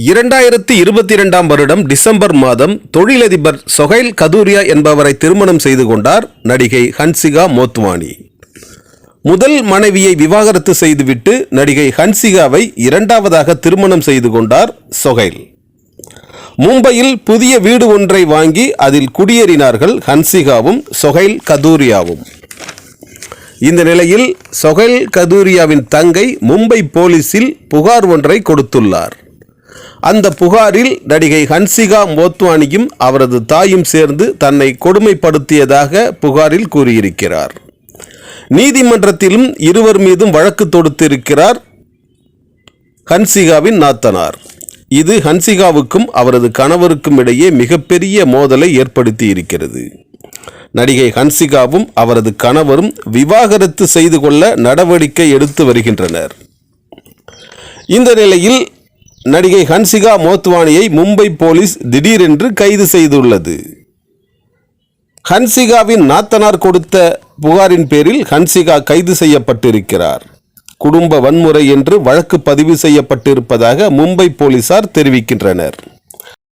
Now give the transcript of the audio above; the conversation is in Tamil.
2022 வருடம் டிசம்பர் மாதம் தொழிலதிபர் சொஹைல் கதூரியா என்பவரை திருமணம் செய்து கொண்டார் நடிகை ஹன்சிகா மோத்வானி. முதல் மனைவியை விவாகரத்து செய்துவிட்டு நடிகை ஹன்சிகாவை இரண்டாவதாக திருமணம் செய்து கொண்டார் சொஹைல். மும்பையில் புதிய வீடு ஒன்றை வாங்கி அதில் குடியேறினார்கள் ஹன்சிகாவும் சொஹைல் கதூரியாவும். இந்த நிலையில் சொஹைல் கதூரியாவின் தங்கை மும்பை போலீசில் புகார் ஒன்றை கொடுத்துள்ளார். அந்த புகாரில் நடிகை ஹன்சிகா மோத்வானியும் அவரது தாயும் சேர்ந்து தன்னை கொடுமைப்படுத்தியதாக புகாரில் கூறியிருக்கிறார். நீதிமன்றத்திலும் இருவர் மீதும் வழக்கு தொடுத்திருக்கிறார் ஹன்சிகாவின் நாத்தனார். இது ஹன்சிகாவுக்கும் அவரது கணவருக்கும் இடையே மிகப்பெரிய மோதலை ஏற்படுத்தி இருக்கிறது. நடிகை ஹன்சிகாவும் அவரது கணவரும் விவாகரத்து செய்து கொள்ள நடவடிக்கை எடுத்து வருகின்றனர். இந்த நிலையில் நடிகை ஹன்சிகா மோத்வானியை மும்பை போலீஸ் திடீரென்று கைது செய்துள்ளது. ஹன்சிகாவின் நாத்தனார் கொடுத்த புகாரின் பேரில் ஹன்சிகா கைது செய்யப்பட்டிருக்கிறார். குடும்ப வன்முறை என்று வழக்கு பதிவு செய்யப்பட்டிருப்பதாக மும்பை போலீசார் தெரிவிக்கின்றனர்.